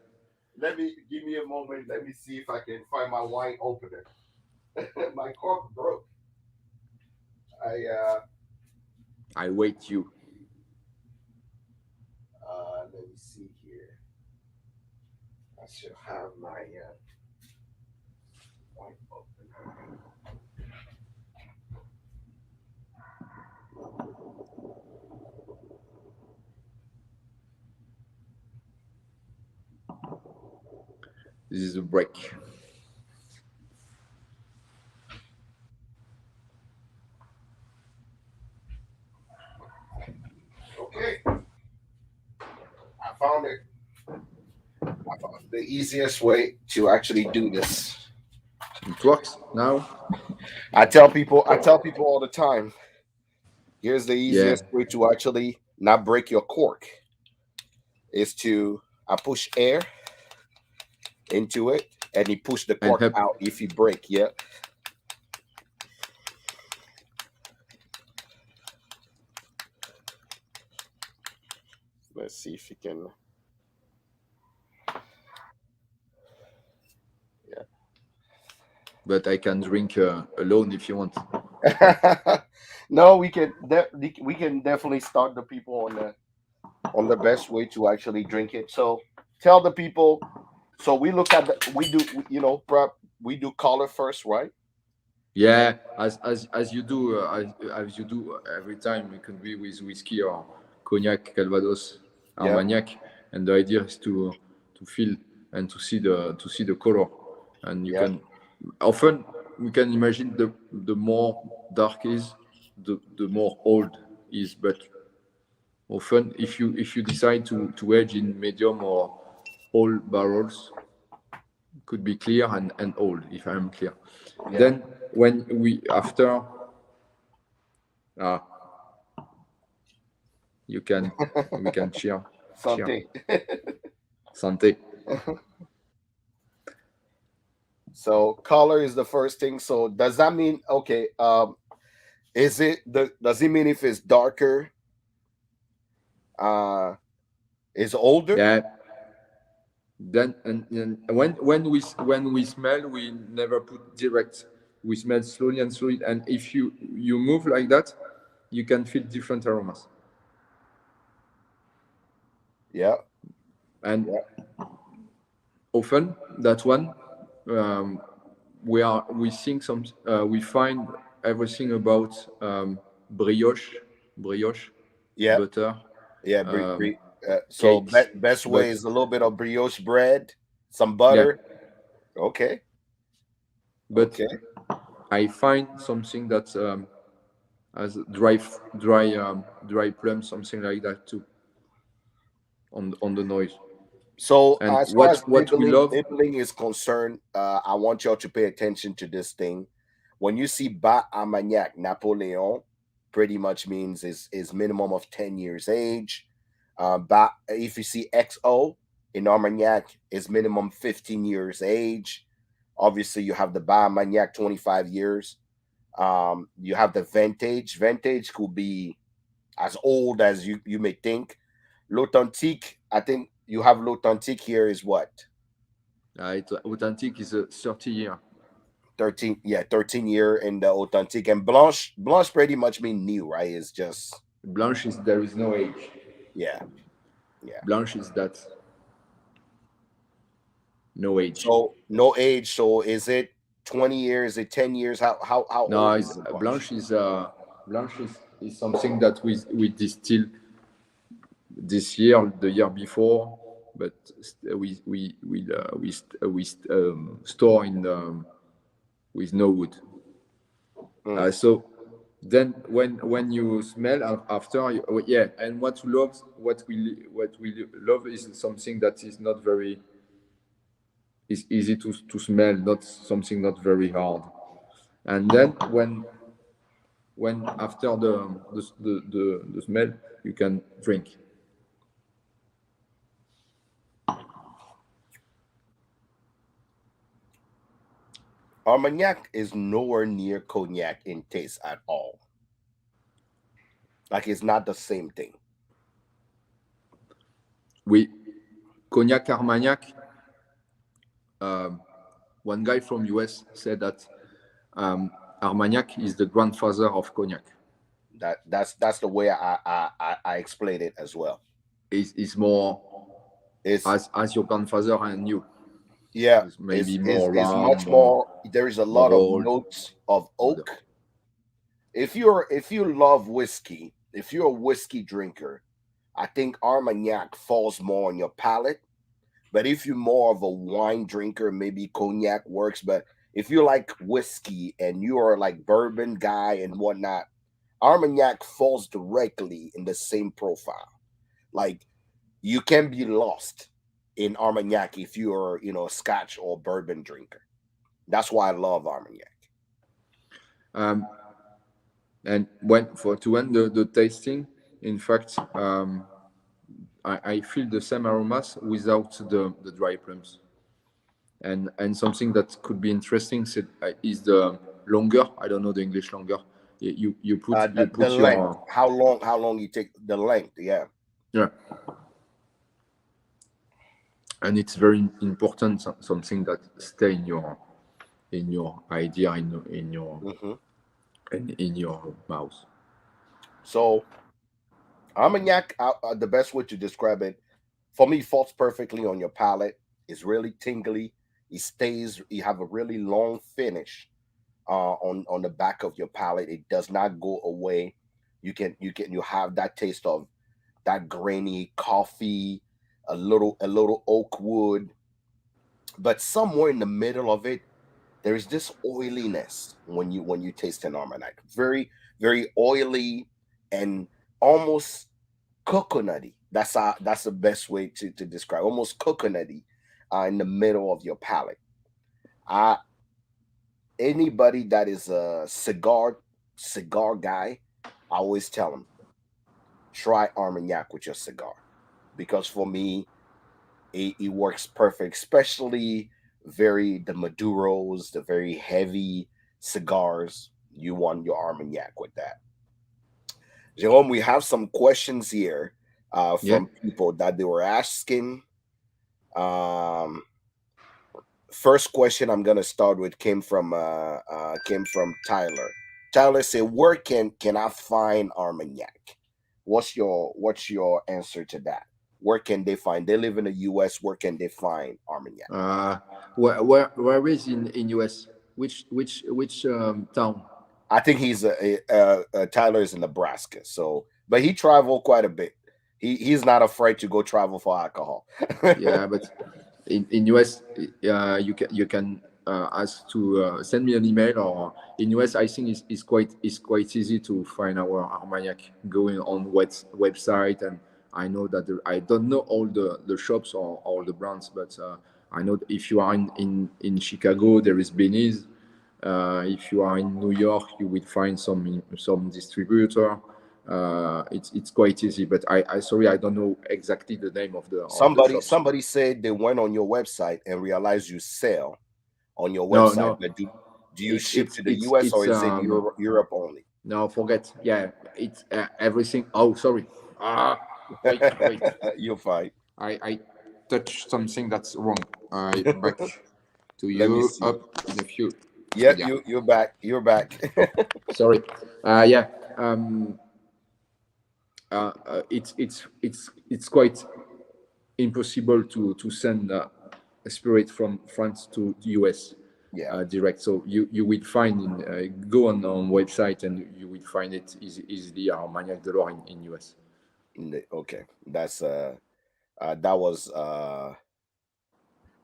Let me give me a moment. Let me see if I can find my wine opener. My cork broke. I
I wait you.
let me see here. I should have my wine opener.
This is a break.
Okay, I found it. I found the easiest way to actually do this.
It works now.
I tell people all the time. Here's the
Yeah,
easiest way to actually not break your cork is to I push air into it and he push the
and
cork
help.
out if you break. Yeah. Let's see if you can.
But I can drink alone if you want.
Yeah. No, we can definitely start the people on the best way to actually drink it. So tell the people. So we look at we do prep. We do color first, right?
Yeah, as you do as you do every time. It can be with whiskey or cognac, Calvados,
Yeah.
Armagnac, and the idea is to feel and to see the color, and you
Yeah.
can often we can imagine the more dark is, the more old is, but often if you decide to age in medium or old barrels, could be clear and old if I'm clear.
Yeah.
Then when we after uh, you can we can cheer
Something.
santé.
So color is the first thing. So does that mean okay? Is it the does it mean if it's darker, uh, is older?
Yeah. Then and when we smell, we never put direct. We smell slowly and slowly, and if you move like that, you can feel different aromas.
Yeah.
And
Yeah.
often that one, um, we think some we find everything about brioche
Yeah.
butter,
Yeah.
um,
So
cakes,
best way
but
is a little bit of brioche bread, some
yeah,
butter. Okay.
but
Okay.
I find something that as dry plum, something like that too, on the noise.
So
And
as far as
what we love,
nibbling is concerned, I want y'all to pay attention to this thing. When you see Bas Armagnac Napoleon, pretty much means is minimum of 10 years age. If you see XO in Armagnac, is minimum 15 years age. Obviously, you have the Bas Armagnac 25 years. You have the vintage. Vintage could be as old as you may think. L'authentique, I think you have l'authentique here is what?
authentic is a 30 year.
13, yeah, 13 year in the authentique. And Blanche pretty much mean new, right? It's just
Blanche is there is no age.
yeah, yeah.
Blanche is that no age.
So no age. So is it 20 years? Is it 10 years? How
No,
old
is
is the Blanche?
Blanche is something that we distill this year, the year before, but store in with no wood.
Mm,
So then when you smell after, yeah, and what we love is something that is not very is easy to smell, not something not very hard. And then when after the smell, you can drink.
Armagnac is nowhere near cognac in taste at all. Like it's not the same thing.
We Cognac Armagnac. Um, One guy from US said that Armagnac is the grandfather of cognac.
That's the way I explain it as well.
Is more
It's
as your grandfather and you.
yeah,
Is maybe
is
more
is
round,
much more. There is a lot
more
of
old.
notes of
Older.
oak. If you love whiskey, if you're a whiskey drinker, I think Armagnac falls more on your palate. But if you're more of a wine drinker, maybe cognac works. But if you like whiskey and you are like bourbon guy and whatnot, Armagnac falls directly in the same profile. Like you can be lost in Armagnac if you're, a Scotch or bourbon drinker. That's why I love Armagnac.
Um, and when for to end the tasting, in fact, I feel the same aromas without the dry plums. And something that could be interesting is the longer. I don't know the English longer. You put you
The
put
length,
your
how long you take the length, yeah.
yeah, and it's very important something that stay in your idea
Hmm.
in your mouth.
So Armagnac, the best way to describe it, for me, falls perfectly on your palate. It's really tingly. It stays. You have a really long finish on the back of your palate. It does not go away. You have that taste of that grainy coffee, a little oak wood, but somewhere in the middle of it, there is this oiliness when you taste an Armagnac. Very very oily and almost coconutty. That's the best way to describe. Almost coconutty in the middle of your palate. Uh Anybody that is a cigar guy, I always tell them try Armagnac with your cigar because for me it works perfect, especially the Maduros, the very heavy cigars. You want your Armagnac with that. Jerome, we have some questions here
Yeah.
from people that they were asking. Um, First question I'm gonna start with came from Tyler. Tyler said, "Where can I find Armagnac?" What's your answer to that? Where can they find? They live in the U.S. Where can they find Armagnac?
Uh, where is in US? Which town?
I think Tyler is in Nebraska. So, but he traveled quite a bit. He's not afraid to go travel for alcohol.
Yeah, but in US, you can ask to send me an email, or in US, I think it's quite easy to find our Armagnac going on website. And I know that I don't know all the shops or all the brands, but I know that if you are in Chicago, there is Benny's. If you are in New York, you will find some distributor. It's quite easy, but I sorry, I don't know exactly the name of the
somebody
shops.
somebody said they went on your website and realized you sell on your
No,
website,
no,
but do you
it's
ship
it's
to the
it's
US or
it's
is it Europe only?
no, forget. Yeah, it's everything. Oh, sorry. Wait.
You'll find.
I touched something that's wrong. I back to
Let me
you
see.
up in a few.
Yeah,
Yeah,
you're back. You're back.
sorry. Yeah. Um. It's quite impossible to send spirit from France to US
Yeah.
direct. So you will find go on website and you will find it easily Armagnac DELORD in US.
Okay. That's that was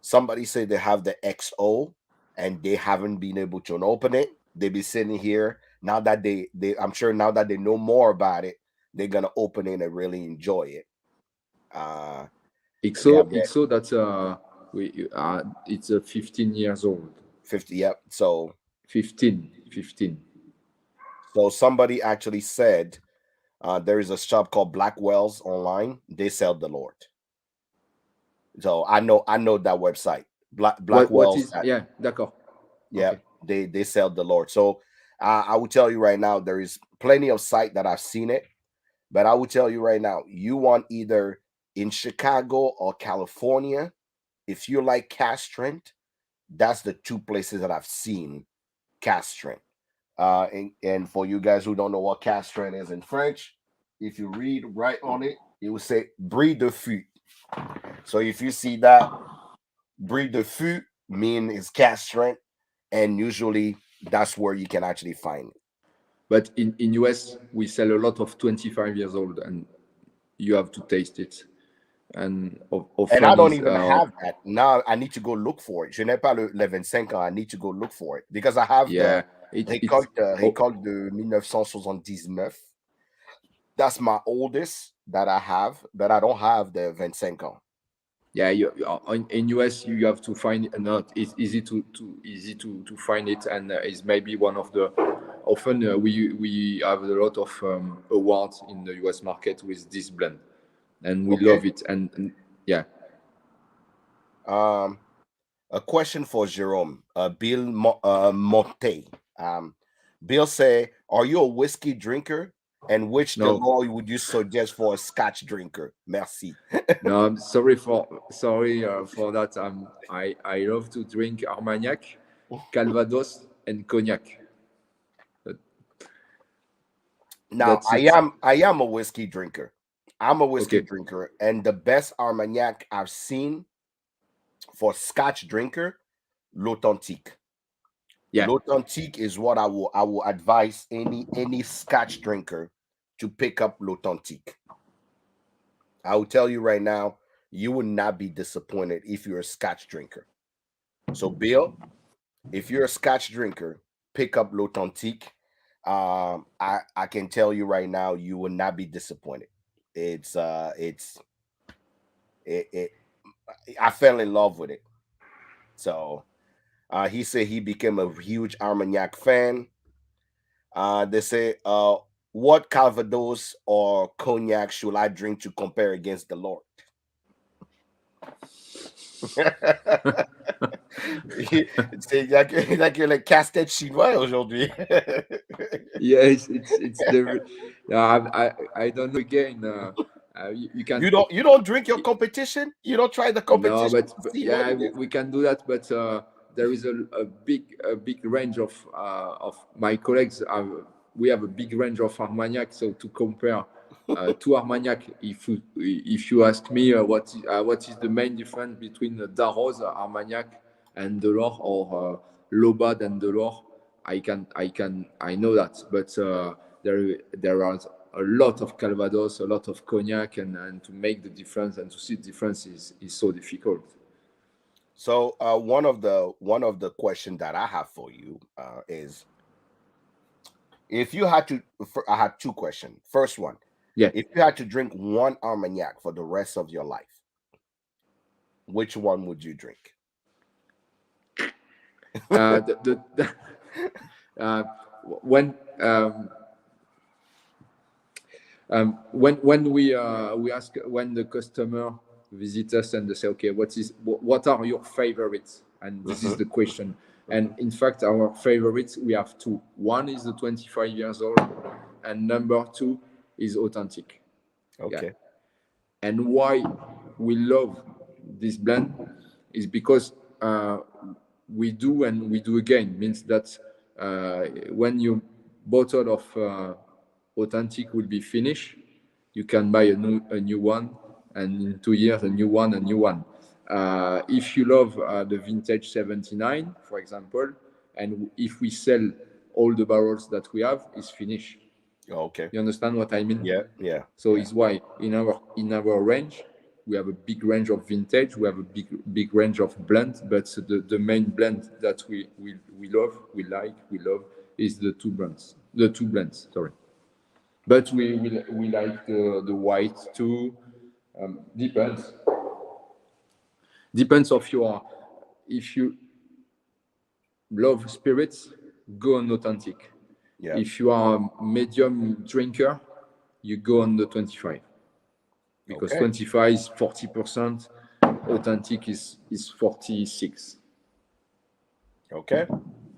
somebody said they have the XO and they haven't been able to open it. They be sitting here now that they I'm sure now that they know more about it, they're gonna open it and really enjoy it. Uh they have that
XO that's we it's 15 years old.
50. Yep. So
15.
somebody actually said there is a shop called Blackwell's online. They sell the Lord. So I know that website.
What
Blackwell's.
is, yeah, d'accord.
Yep,
Okay.
they sell the Lord. So I will tell you right now, there is plenty of site that I've seen it, but I will tell you right now, you want either in Chicago or California. If you like cast strength, that's the two places that I've seen cast strength. And for you guys who don't know what cast strength is in French, if you read right on it, it will say bris de fût. So if you see that bris de fût mean is cast strength, and usually that's where you can actually find it.
But in US we sell a lot of 25 years old, and you have to taste it. And
And I
often
don't
is
even have that. Now I need to go look for it. Je n'ai pas le 25 ans. I need to go look for it because I have the
yeah, it's oh,
récolte de 1979. That's my oldest that I have, but I don't have the 25 ans.
yeah, in US you have to find it. Not it's easy to find it, and it's maybe one of the often we have a lot of awards in the US market with this blend, and we
Okay.
love it. And yeah,
Um, a question for Jerome. Monte. Bill say, "Are you a whiskey drinker? And which
no,
DeLorean would you suggest for a Scotch drinker? Merci."
no, I'm sorry for that. I love to drink Armagnac, Calvados, and cognac. But
Now
that's it.
I am a whiskey drinker. I'm a whiskey
Okay.
drinker, and the best Armagnac I've seen for Scotch drinker, L'Authentique.
Yeah.
L'Authentique is what I will advise any Scotch drinker to pick up L'Authentique. I will tell you right now, you will not be disappointed if you're a Scotch drinker. So, Bill, if you're a Scotch drinker, pick up L'Authentique. I can tell you right now, you will not be disappointed. It's it I fell in love with it. So he said he became a huge Armagnac fan. They say, what Calvados or cognac should I drink to compare against the Lord? C'est like you're like casse-tête chinois aujourd'hui.
Yeah, it's the I don't know again. You can
You don't drink your competition. You don't try the
no,
competition to
but
see what
yeah,
it is.
we can do that. But there is a big range of my colleagues. We have a big range of Armagnac. So to compare to Armagnac, if you ask me what is the main difference between Darros, Armagnac, and Delors, or Lobad and Delors, I know that. But there are a lot of Calvados, a lot of cognac, and to make the difference and to see the difference is so difficult.
So one of the question that I have for you is if you had to. I had two questions. First one,
Yeah.
if you had to drink one Armagnac for the rest of your life, which one would you drink?
The uh, when when we ask, when the customer visit us and they say, okay, what are your favorites, and this is
Hmm.
the question. And
Hmm.
in fact, our favorites, we have two. One is the 25 years old, and number two is authentic. Yeah.
Okay.
And why we love this blend is because we do and we do again, means that when your bottle of authentic will be finished, you can buy a new one, and in 2 years a new one. If you love the vintage 79, for example, and if we sell all the barrels that we have, it's finished.
Okay.
You understand what I mean?
Yeah. Yeah.
So
Yeah.
it's why in our range we have a big range of vintage, we have a big range of blend, but the main blend that we love, we love is the two blends. Sorry, but we like the white too. Depends of your if you love spirits, go on authentic.
Yeah.
If you are a medium drinker, you go on the 25 because
Okay.
25 is 40%, authentic is 46.
Okay.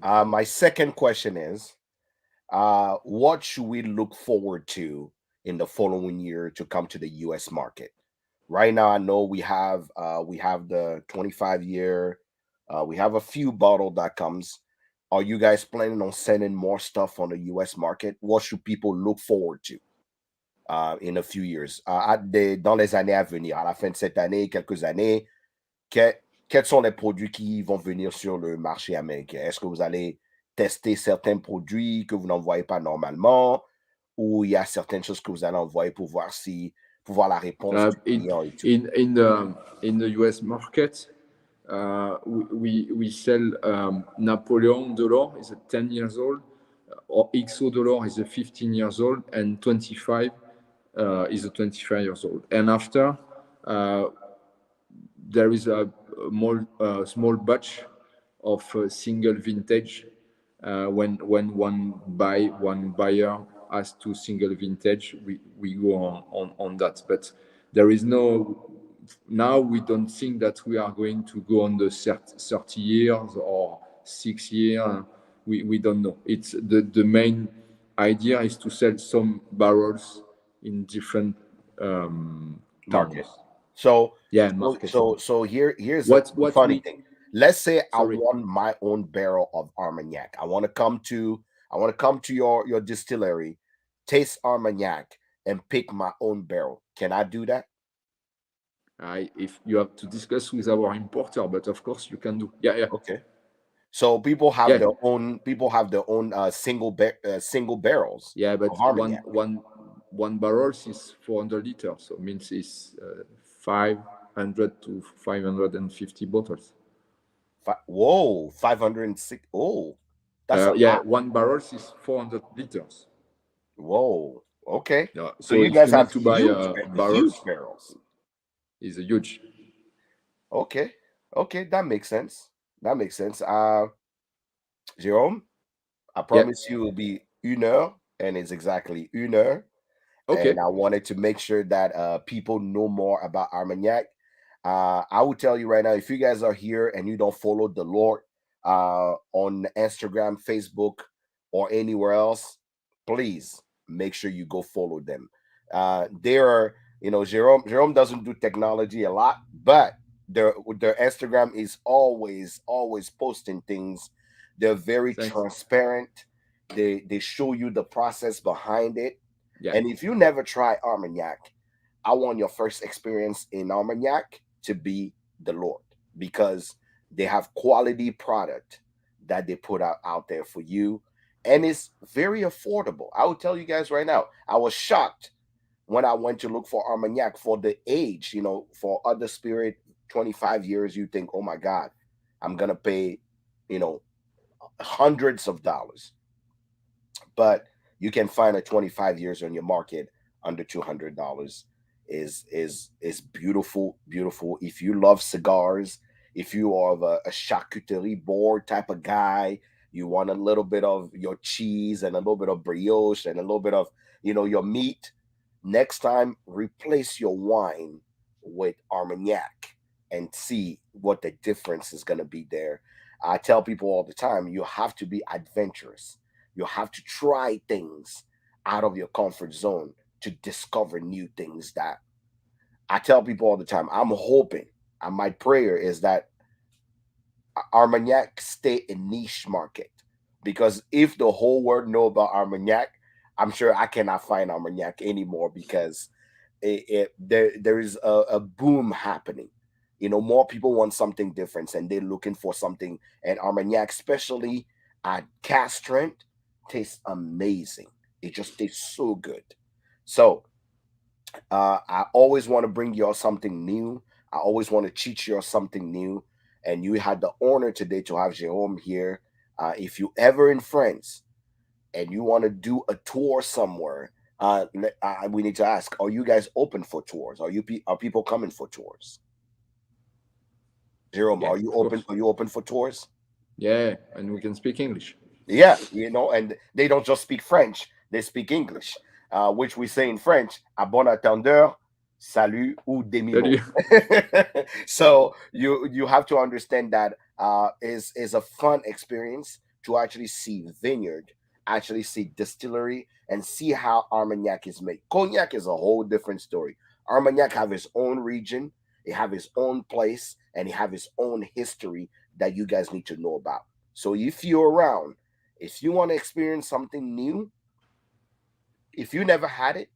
My second question is, what should we look forward to in the following year to come to the U.S. market? Right now, I know we have the 25-year, we have a few bottle that comes. Are you guys planning on sending more stuff on the U.S. market? What should people look forward to in a few years, dans les années à venir, à la fin de cette année, quelques années? Que- Quels sont les produits qui vont venir sur le marché américain? Est-ce que vous allez tester certains produits que vous n'envoyez pas normalement, ou il y a certaines choses que vous allez envoyer pour voir si, pour voir la réponse
Uh,
du
in
client et tout?
in the US market, we sell Napoleon Delord is a 10 years old, or XO Delord is a 15 years old, and 25 is a 25 years old. And after, uh, there is a small batch of single vintage. When one buyer has two single vintage, we go on that. But there is no now we don't think that we are going to go on the 30 years or 6 year. We don't know. It's the main idea is to sell some barrels in different
Market.
towns.
So,
Yeah,
so,
market.
so, so here's the
What
funny
we
thing. Let's say I
sorry.
want my own barrel of Armagnac. I want to come to your distillery, taste Armagnac, and pick my own barrel. Can I do that?
I if you have to discuss with our importer, but of course you can do. Yeah, yeah,
Okay. So
yeah,
people have their own single barrels
yeah.
of
But
Armagnac.
one barrel is 400 liters, so means it's 500 to 550 bottles.
Whoa, 506. Oh, that's a
Yeah,
lot.
one barrel is 400 liters.
Whoa. Okay.
Yeah.
So
So
you
if
guys
you need
have
to buy
huge
barrels,
barrels.
is a huge.
Okay. Okay, that makes sense. That makes sense. Jerome, I
Yeah.
promise you it will be une heure, and it's exactly une heure. And
Okay.
I wanted to make sure that people know more about Armagnac. I will tell you right now, if you guys are here and you don't follow the Lord on Instagram, Facebook, or anywhere else, please make sure you go follow them. They are, Jerome doesn't do technology a lot, but their Instagram is always posting things. They're very
Thanks.
transparent. They show you the process behind it.
Yeah.
And if you never try Armagnac, I want your first experience in Armagnac to be the Lord, because they have quality product that they put out there for you, and it's very affordable. I will tell you guys right now, I was shocked when I went to look for Armagnac for the age. For other spirit, 25 years, you think, oh my God, I'm gonna pay, you know, hundreds of dollars, but you can find a 25 years on your market under $200. Is beautiful, beautiful. If you love cigars, if you are a charcuterie board type of guy, you want a little bit of your cheese and a little bit of brioche and a little bit of your meat. Next time, replace your wine with Armagnac and see what the difference is going to be there. I tell people all the time, you have to be adventurous. You have to try things out of your comfort zone to discover new things. That I tell people all the time. I'm hoping, and my prayer is that Armagnac stay in niche market, because if the whole world know about Armagnac, I'm sure I cannot find Armagnac anymore, because there is a boom happening. More people want something different and they're looking for something. And Armagnac, especially at cast strength, tastes amazing. It just tastes so good. So I always want to bring y'all something new. I always want to teach y'all something new. And you had the honor today to have Jerome here. If you ever in France and you want to do a tour somewhere, we need to ask: are you guys open for tours? Are people coming for tours? Jerome,
Yeah,
are you
of
open?
course.
Are you open for tours?
Yeah, and we can speak English.
Yeah, and they don't just speak French; they speak English, which we say in French: "À bon attendeur, salut ou demi-mot."
Salut.
So you have to understand that is a fun experience to actually see vineyard, actually see distillery, and see how Armagnac is made. Cognac is a whole different story. Armagnac have his own region, he have his own place, and he have his own history that you guys need to know about. So if you're around, if you want to experience something new, if you never had it,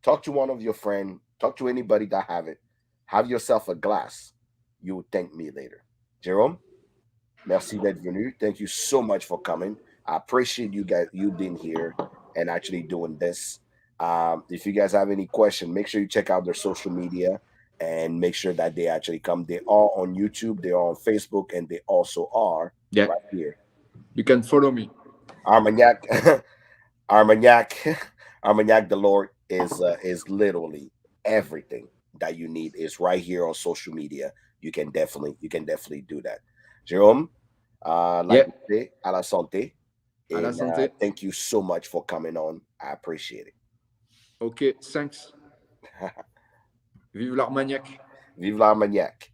talk to one of your friends, talk to anybody that have it. Have yourself a glass. You will thank me later. Jerome, merci d'être venu. Thank you so much for coming. I appreciate you guys you being here and actually doing this. If you guys have any question, make sure you check out their social media and make sure that they actually come. They are on YouTube, they are on Facebook, and they also are
Yeah,
right here.
you can follow me.
Armagnac, Armagnac, Armagnac DELORD is literally everything that you need is right here on social media. You can definitely do that. Jerome,
Yeah,
like we say, à la santé,
à la
and
santé.
thank you so much for coming on. I appreciate
Ok, thanks.
it.
Vive l'Armagnac.
Vive l'Armagnac.